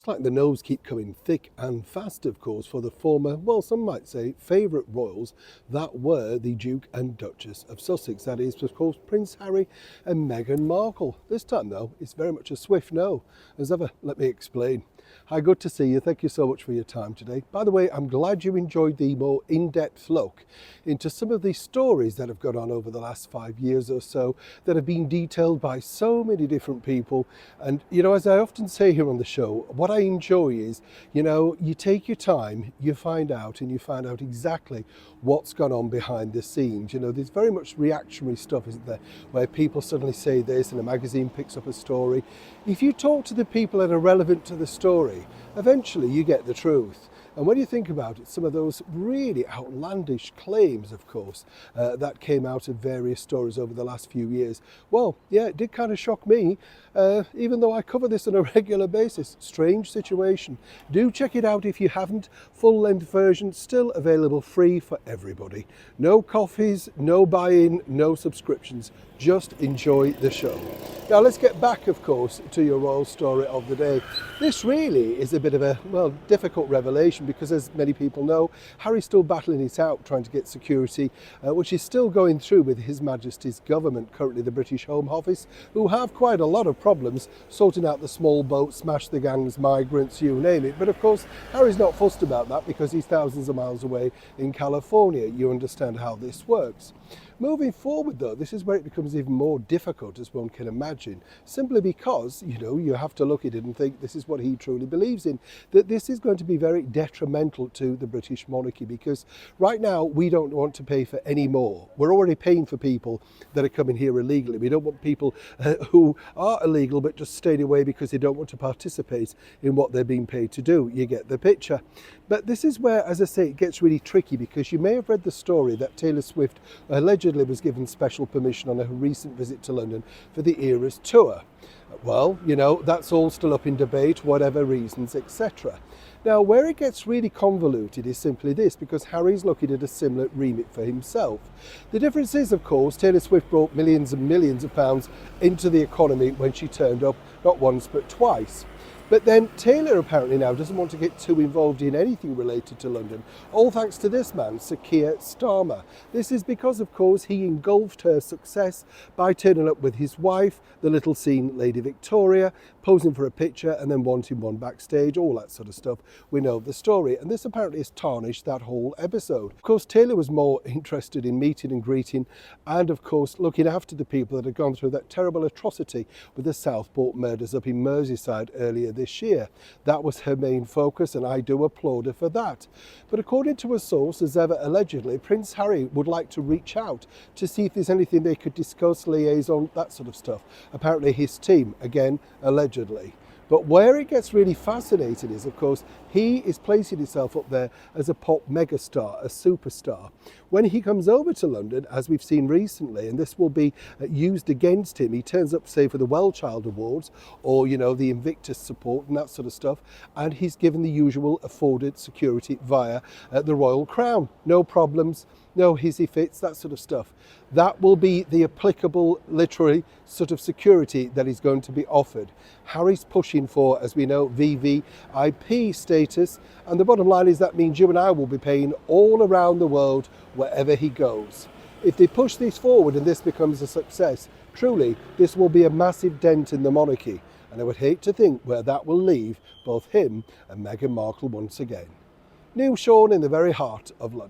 It's like the no's keep coming thick and fast, of course, for the former, well, some might say, favourite royals that were the Duke and Duchess of Sussex. That is, of course, Prince Harry and Meghan Markle. This time, though, it's very much a swift no. As ever, let me explain. Hi, good to see you. Thank you so much for your time today. By the way, I'm glad you enjoyed the more in-depth look into some of the stories that have gone on over the last 5 years or so that have been detailed by so many different people. And, as I often say here on the show, what I enjoy is, you take your time, you find out, and you find out exactly what's gone on behind the scenes. There's very much reactionary stuff, isn't there, where people suddenly say this and a magazine picks up a story. If you talk to the people that are relevant to the story, eventually you get the truth. And when you think about it, some of those really outlandish claims, of course, that came out of various stories over the last few years, well, yeah, it did kind of shock me, even though I cover this on a regular basis. Strange situation. Do check it out if you haven't. Full-length version still available free for everybody. No coffees, no buy-in, no subscriptions. Just enjoy the show. Now let's get back, of course, to your royal story of the day. This really is a bit of a, difficult revelation because, as many people know, Harry's still battling it out, trying to get security, which is still going through with His Majesty's government, currently the British Home Office, who have quite a lot of problems sorting out the small boats, smash the gangs, migrants, you name it. But of course, Harry's not fussed about that because he's thousands of miles away in California. You understand how this works. Moving forward, though, this is where it becomes even more difficult, as one can imagine, simply because, you have to look at it and think this is what he truly believes in, that this is going to be very detrimental to the British monarchy, because right now we don't want to pay for any more. We're already paying for people that are coming here illegally. We don't want people who are illegal but just staying away because they don't want to participate in what they're being paid to do. You get the picture. But this is where, as I say, it gets really tricky, because you may have read the story that Taylor Swift allegedly was given special permission on a recent visit to London for the Eras tour. Well, that's all still up in debate, whatever reasons, etc. Now, where it gets really convoluted is simply this, because Harry's looking at a similar remit for himself. The difference is, of course, Taylor Swift brought millions and millions of pounds into the economy when she turned up, not once but twice. But then Taylor apparently now doesn't want to get too involved in anything related to London, all thanks to this man, Sir Keir Starmer. This is because, of course, he engulfed her success by turning up with his wife, the little scene Lady Victoria, posing for a picture and then wanting one backstage, all that sort of stuff. We know the story, and this apparently has tarnished that whole episode. Of course, Taylor was more interested in meeting and greeting and, of course, looking after the people that had gone through that terrible atrocity with the Southport murders up in Merseyside earlier this year. That was her main focus, and I do applaud her for that. But according to a source, as ever allegedly, Prince Harry would like to reach out to see if there's anything they could discuss, liaison, that sort of stuff. Apparently his team, again, allegedly. But where it gets really fascinating is, of course, he is placing himself up there as a pop megastar, a superstar. When he comes over to London, as we've seen recently, and this will be used against him, he turns up, say, for the Well Child Awards or, the Invictus support and that sort of stuff, and he's given the usual afforded security via the Royal Crown. No problems, no hissy fits, that sort of stuff. That will be the applicable, literally, sort of security that is going to be offered. Harry's pushing for, as we know, VVIP status, and the bottom line is that means you and I will be paying all around the world wherever he goes. If they push this forward and this becomes a success, truly, this will be a massive dent in the monarchy, and I would hate to think where that will leave both him and Meghan Markle once again. Neil Sean in the very heart of London.